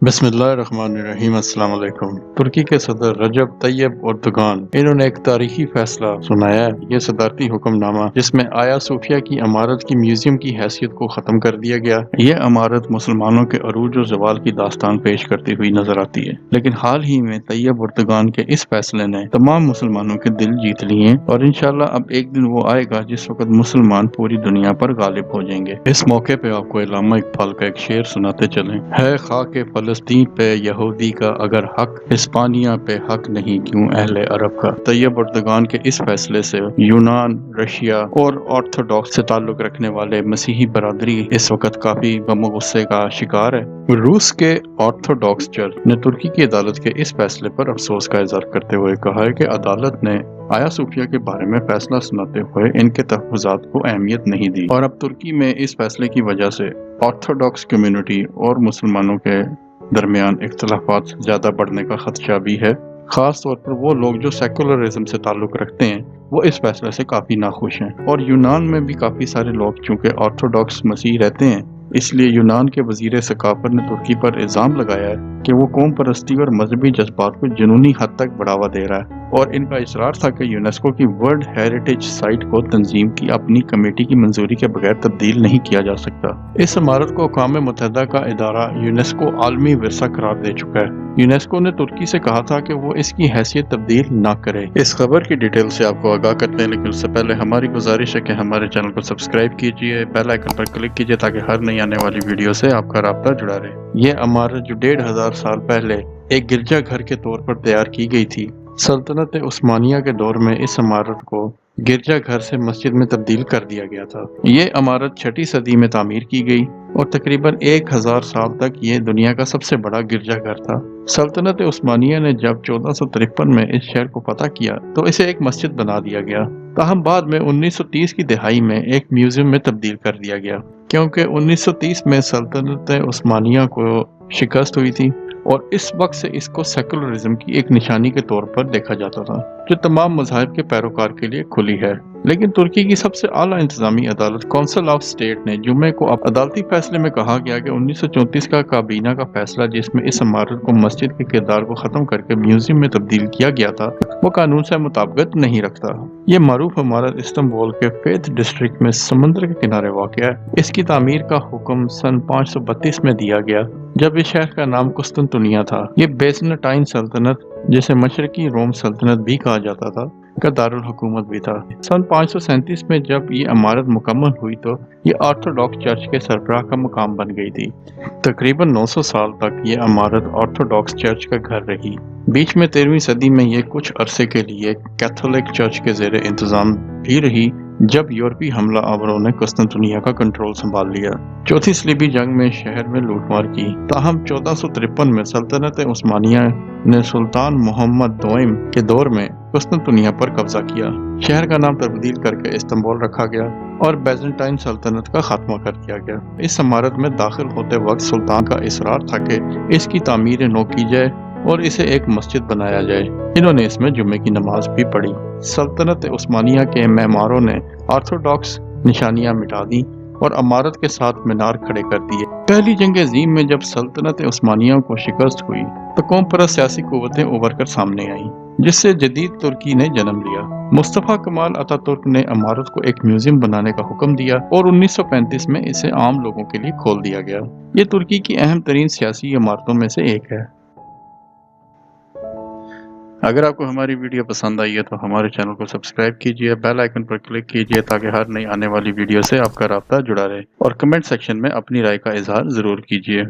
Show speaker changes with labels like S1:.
S1: बिस्मिल्लाहिर्रहमानिर्रहीम। अस्सलाम वालेकुम। तुर्की के सदर रजब तैयब एर्दोगान इन्होंने एक तारीखी फैसला सुनाया है। ये सदारती हुक्मनामा जिसमें आया सोफिया की इमारत की म्यूजियम की हैसियत को खत्म कर दिया गया। ये इमारत मुसलमानों के अरूज और ज़वाल की दास्तान पेश करती हुई नजर आती है, लेकिन हाल ही में तैयब एर्दोगान के इस फैसले ने तमाम मुसलमानों के दिल जीत लिए हैं और इंशाल्लाह अब एक दिन वो आएगा जिस वक्त मुसलमान पूरी दुनिया पर गालिब हो जाएंगे। इस मौके पे आपको इल्लामा इकबाल का एक शेर सुनाते चलें। है खाके फलस्तीन पे यहूदी का अगर हक, हिस्पानिया पे हक नहीं क्यों अहले अरब का। तैयब एर्दोगान के इस फैसले से यूनान, रशिया और ऑर्थोडॉक्स से ताल्लुक रखने वाले मसीही बरादरी इस वक्त काफी गम गुस्से का शिकार है। रूस के ऑर्थोडॉक्स चर्च ने तुर्की की अदालत के इस फैसले पर अफसोस का इजहार करते हुए कहा है कि अदालत ने आया सूफिया के बारे में फैसला सुनाते हुए इनके तहफ़्फ़ुज़ात को अहमियत नहीं दी और अब तुर्की में इस फैसले की वजह से ऑर्थोडॉक्स कम्युनिटी और मुसलमानों के दरमियान इख्तिलाफात ज्यादा बढ़ने का खदशा भी है। खास तौर पर वो लोग जो सेकुलरिज्म से ताल्लुक रखते हैं वो इस फैसले से काफी नाखुश हैं और यूनान में भी काफी सारे लोग चूंकि ऑर्थोडॉक्स मसीह रहते हैं, इसलिए यूनान के वजीर सकाफत ने तुर्की पर इल्जाम लगाया है कि वो कौम परस्ती और मजहबी जज्बात को जुनूनी हद तक बढ़ावा दे रहा है और इनका इसरार था कि यूनेस्को की वर्ल्ड हेरिटेज साइट को तंजीम की अपनी कमेटी की मंजूरी के बगैर तब्दील नहीं किया जा सकता। इस इमारत को अक़वाम मुत्तहिदा का इदारा यूनेस्को आलमी विरसा करार दे चुका है। यूनेस्को ने तुर्की से कहा था कि वो इसकी हैसियत तब्दील न करे। इस खबर की डिटेल से आपको आगाह करते हैं, लेकिन उससे पहले हमारी गुजारिश है कि हमारे चैनल को सब्सक्राइब कीजिए, बेल आइकन पर क्लिक कीजिए ताकि हर नई आने वाली वीडियो से आपका राब्ता जुड़ा रहे। ये इमारत जो 1500 साल पहले एक गिरजा घर के तौर पर तैयार की गई थी, सल्तनत उस्मानिया के दौर में इस इमारत को गिरजा घर से मस्जिद में तब्दील कर दिया गया था। ये इमारत 6वीं सदी में तामीर की गई और तकरीबन 1000 साल तक ये दुनिया का सबसे बड़ा गिरजा घर था। सल्तनत उस्मानिया ने जब 1453 में इस शहर को फतह किया तो इसे एक मस्जिद बना दिया गया। ताहम बाद में 1930 की दिहाई में एक म्यूजियम में तब्दील कर दिया गया, क्योंकि 1930 में सल्तनत उस्मानिया को शिकस्त हुई थी और इस वक्त से इसको सेकुलरिज्म की एक निशानी के तौर पर देखा जाता था, जो तमाम मज़ाहिब के पैरोकार के लिए खुली है। लेकिन तुर्की की सबसे आला इंतजामी अदालत काउंसिल ऑफ स्टेट ने जुमे को अदालती फैसले में कहा गया कि 1934 का काबीना का फैसला जिसमें इस इमारत को मस्जिद के किरदार को खत्म करके म्यूजियम में तब्दील किया गया था वो कानून से मुताबिकत नहीं रखता। ये मारूफ इमारत इस्तांबुल के फेथ डिस्ट्रिक्ट में समुद्र के किनारे वाक़ है। इसकी तामीर का हुक्म सन 532 में दिया गया जब इस शहर का नाम कुस्तुनतुनिया था। ये बेज़ंटाइन सल्तनत, जिसे मशरकी रोम सल्तनत भी कहा जाता था, का दारुल हुकूमत भी था। सन 537 में जब ये इमारत मुकम्मल हुई तो ये ऑर्थोडॉक्स चर्च के सरबराह का मकाम बन गई थी। तकरीबन 900 साल तक ये इमारत ऑर्थोडॉक्स चर्च का घर रही। बीच में 13वीं सदी में ये कुछ अरसे के लिए कैथोलिक चर्च के ज़ेरे इंतजाम भी रही जब यूरोपीय हमला आवरों ने कुस्तुनतुनिया का कंट्रोल संभाल लिया। चौथी सलीबी जंग में शहर में लूटमार की। ताहम 1453 में सल्तनत उस्मानिया ने सुल्तान मोहम्मद दोइम के दौर में कुस्तुनतुनिया पर कब्जा किया। शहर का नाम तब्दील करके इस्तांबुल रखा गया और बेज़ंटाइन सल्तनत का खात्मा कर दिया गया। इस इमारत में दाखिल होते वक्त सुल्तान का इसरार था कि इसकी तामीर नौ की जाए और इसे एक मस्जिद बनाया जाए। इन्होंने इसमें जुम्मे की नमाज भी पढ़ी। सल्तनत उस्मानिया के मेमारों ने ऑर्थोडॉक्स निशानियां मिटा दी और इमारत के साथ मीनार खड़े कर दिए। पहली जंग अज़ीम में जब सल्तनत उस्मानिया को शिकस्त हुई तो कौम परस्त सियासी कुव्वतें उभर कर सामने आईं, जिससे जदीद तुर्की ने जन्म लिया। मुस्तफा कमाल अतातुर्क ने इमारत को एक म्यूजियम बनाने का हुक्म दिया और 1935 में इसे आम लोगों के लिए खोल दिया गया। ये तुर्की की अहम तरीन सियासी इमारतों में से एक है। अगर आपको हमारी वीडियो पसंद आई है तो हमारे चैनल को सब्सक्राइब कीजिए, बेल आइकन पर क्लिक कीजिए ताकि हर नई आने वाली वीडियो से आपका राब्ता जुड़ा रहे और कमेंट सेक्शन में अपनी राय का इजहार जरूर कीजिए।